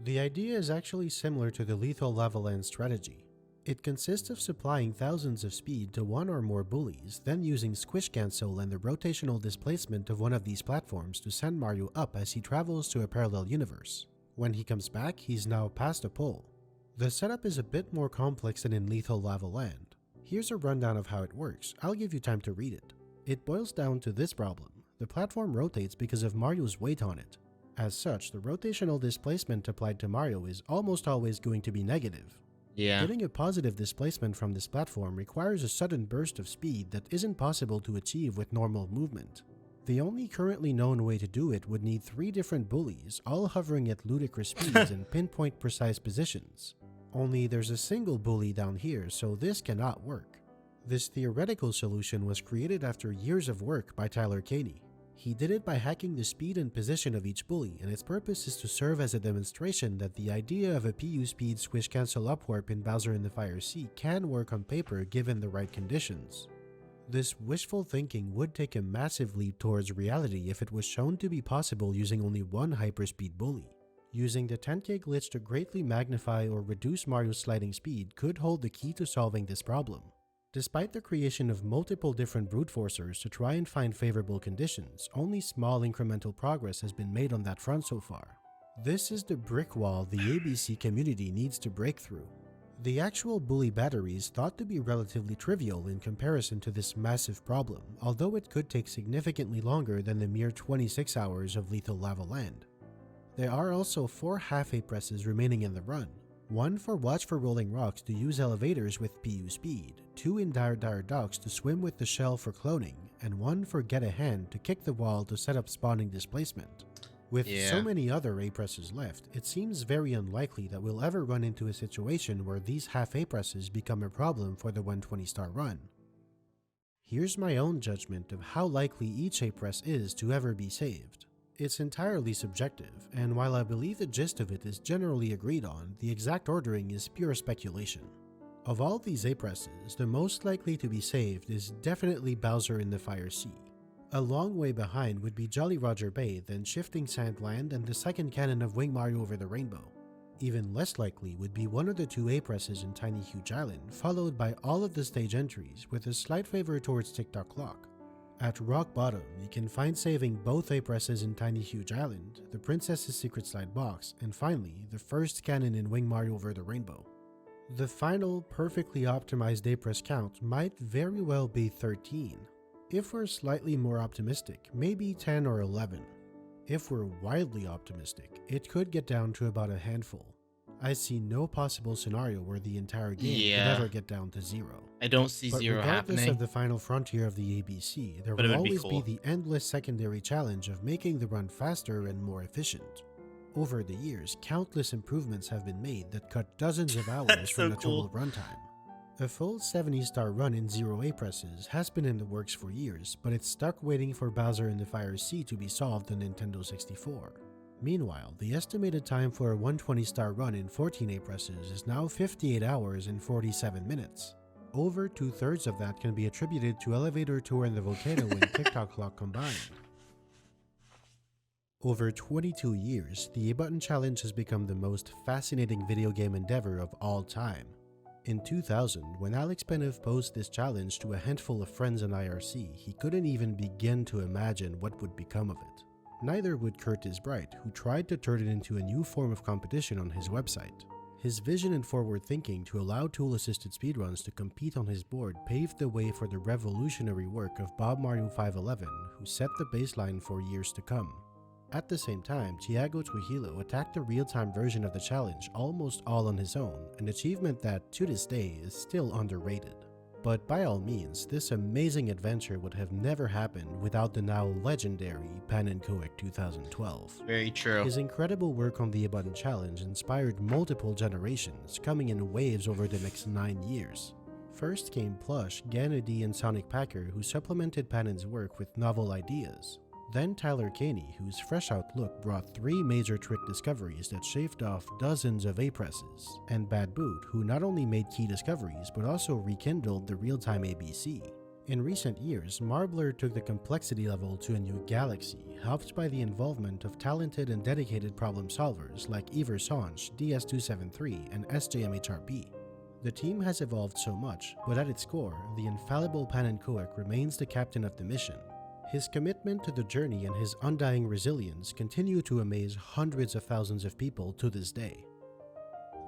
The idea is actually similar to the Lethal Lava Land strategy. It consists of supplying thousands of speed to one or more bullies, then using squish cancel and the rotational displacement of one of these platforms to send Mario up as he travels to a parallel universe. When he comes back, he's now past a pole. The setup is a bit more complex than in Lethal Lava Land. Here's a rundown of how it works. I'll give you time to read it. It boils down to this problem. The platform rotates because of Mario's weight on it. As such, the rotational displacement applied to Mario is almost always going to be negative. Getting a positive displacement from this platform requires a sudden burst of speed that isn't possible to achieve with normal movement. The only currently known way to do it would need 3 different bullies, all hovering at ludicrous speeds and pinpoint precise positions. Only there's a single bully down here, so this cannot work. This theoretical solution was created after years of work by Tyler Caney. He did it by hacking the speed and position of each bully, and its purpose is to serve as a demonstration that the idea of a PU speed squish cancel upwarp in Bowser in the Fire Sea can work on paper given the right conditions. This wishful thinking would take a massive leap towards reality if it was shown to be possible using only one hyperspeed bully. Using the 10K glitch to greatly magnify or reduce Mario's sliding speed could hold the key to solving this problem. Despite the creation of multiple different brute forcers to try and find favorable conditions, only small incremental progress has been made on that front so far. This is the brick wall the ABC community needs to break through. The actual bully battery is thought to be relatively trivial in comparison to this massive problem, although it could take significantly longer than the mere 26 hours of Lethal Lava Land. There are also 4 half-A presses remaining in the run. 1 for Watch for Rolling Rocks to use elevators with PU speed, 2 in Dire Docks to swim with the shell for cloning, and 1 for Get a Hand to kick the wall to set up spawning displacement. With so many other A-presses left, it seems very unlikely that we'll ever run into a situation where these half A-presses become a problem for the 120-star run. Here's my own judgment of how likely each A-press is to ever be saved. It's entirely subjective, and while I believe the gist of it is generally agreed on, the exact ordering is pure speculation. Of all these A-presses, the most likely to be saved is definitely Bowser in the Fire Sea. A long way behind would be Jolly Roger Bay, then Shifting Sand Land, and the second cannon of Wing Mario Over the Rainbow. Even less likely would be one of the 2 A-presses in Tiny Huge Island, followed by all of the stage entries, with a slight favor towards Tick-Tock Clock. At rock bottom, you can find saving both A-presses in Tiny Huge Island, the Princess's Secret Slide box, and finally, the first cannon in Wing Mario Over the Rainbow. The final, perfectly optimized A-press count might very well be 13. If we're slightly more optimistic, maybe 10 or 11. If we're wildly optimistic, it could get down to about a handful. I see no possible scenario where the entire game could ever get down to 0. I don't see 0 happening. Regardless of the final frontier of the ABC, there will always be the endless secondary challenge of making the run faster and more efficient. Over the years, countless improvements have been made that cut dozens of hours from the total runtime. A full 70-star run in 0 A-presses has been in the works for years, but it's stuck waiting for Bowser in the Fire Sea to be solved on Nintendo 64. Meanwhile, the estimated time for a 120-star run in 14 A-presses is now 58 hours and 47 minutes. Over 2/3 of that can be attributed to Elevator Tour and the Volcano and Tick-Tock Clock combined. Over 22 years, the A-Button Challenge has become the most fascinating video game endeavor of all time. In 2000, when Alex Penev posed this challenge to a handful of friends on IRC, he couldn't even begin to imagine what would become of it. Neither would Curtis Bright, who tried to turn it into a new form of competition on his website. His vision and forward thinking to allow tool-assisted speedruns to compete on his board paved the way for the revolutionary work of Bob Mario 511, who set the baseline for years to come. At the same time, Thiago Trujillo attacked the real-time version of the challenge almost all on his own, an achievement that, to this day, is still underrated. But by all means, this amazing adventure would have never happened without the now legendary Pan&Coic 2012. Very true. His incredible work on the A-Button Challenge inspired multiple generations, coming in waves over the next 9 years. First came Plush, Ganody, and Sonic Packer, who supplemented Panon's work with novel ideas. Then Tyler Caney, whose fresh-out look brought 3 major trick discoveries that shaved off dozens of A-presses, and Bad Boot, who not only made key discoveries but also rekindled the real-time ABC. In recent years, Marbler took the complexity level to a new galaxy, helped by the involvement of talented and dedicated problem solvers like Iver Songe, DS273, and SJMHRP. The team has evolved so much, but at its core, the infallible Pan&Coic remains the captain of the mission. His commitment to the journey and his undying resilience continue to amaze hundreds of thousands of people to this day.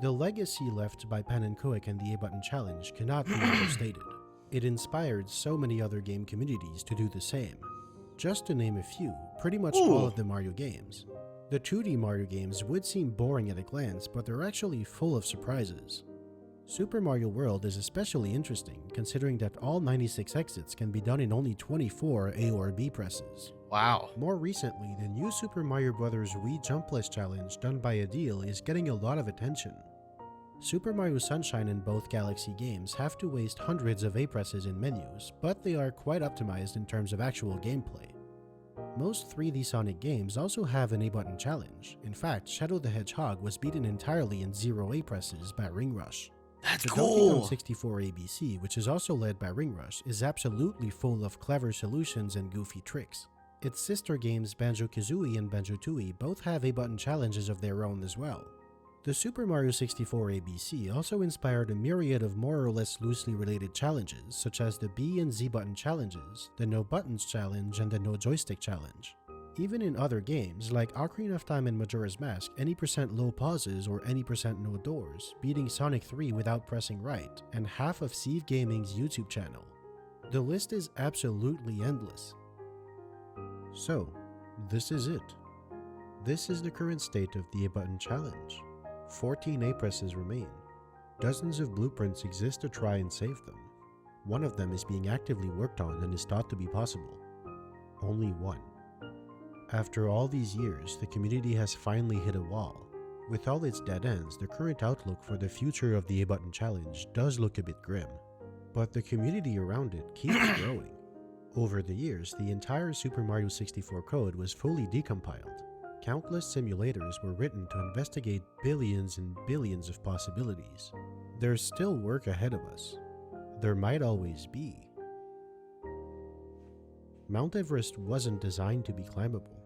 The legacy left by Pan&Coic and the A-Button Challenge cannot be overstated. It inspired so many other game communities to do the same. Just to name a few, pretty much all of the Mario games. The 2D Mario games would seem boring at a glance, but they're actually full of surprises. Super Mario World is especially interesting considering that all 96 exits can be done in only 24 A or B presses. Wow. More recently, the new Super Mario Bros. Wii Jumpless Challenge done by Adil is getting a lot of attention. Super Mario Sunshine and both Galaxy games have to waste hundreds of A presses in menus, but they are quite optimized in terms of actual gameplay. Most 3D Sonic games also have an A button challenge. In fact, Shadow the Hedgehog was beaten entirely in 0 A presses by Ring Rush. That's The cool. Donkey Kong 64 ABC, which is also led by Ring Rush, is absolutely full of clever solutions and goofy tricks. Its sister games Banjo-Kazooie and Banjo-Tooie both have A button challenges of their own as well. The Super Mario 64 ABC also inspired a myriad of more or less loosely related challenges, such as the B and Z button challenges, the No Buttons challenge, and the No Joystick challenge. Even in other games, like Ocarina of Time and Majora's Mask, any % low pauses or any % no doors, beating Sonic 3 without pressing right, and half of Steve Gaming's YouTube channel. The list is absolutely endless. So, this is it. This is the current state of the A button challenge. 14 A presses remain. Dozens of blueprints exist to try and save them. One of them is being actively worked on and is thought to be possible. Only one. After all these years, the community has finally hit a wall. With all its dead ends, the current outlook for the future of the A button challenge does look a bit grim. But the community around it keeps growing. Over the years, the entire Super Mario 64 code was fully decompiled. Countless simulators were written to investigate billions and billions of possibilities. There's still work ahead of us. There might always be. Mount Everest wasn't designed to be climbable.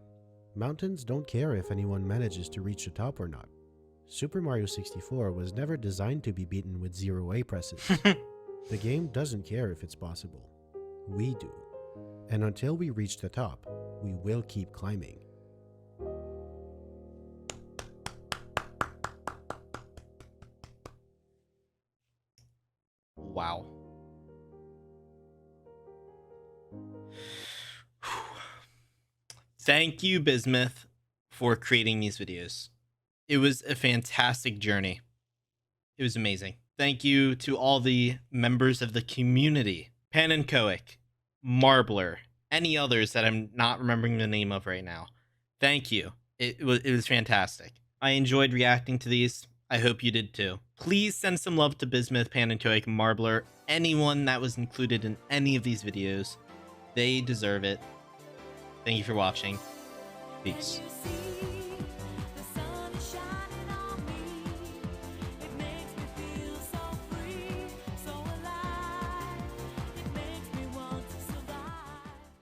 Mountains don't care if anyone manages to reach the top or not. Super Mario 64 was never designed to be beaten with 0 A presses. The game doesn't care if it's possible. We do. And until we reach the top, we will keep climbing. Wow. Thank you, Bismuth, for creating these videos. It was a fantastic journey. It was amazing. Thank you to all the members of the community. Panenkoic, Marbler, any others that I'm not remembering the name of right now. Thank you. It was fantastic. I enjoyed reacting to these. I hope you did too. Please send some love to Bismuth, Panenkoic, Marbler, anyone that was included in any of these videos. They deserve it. Thank you for watching. Peace.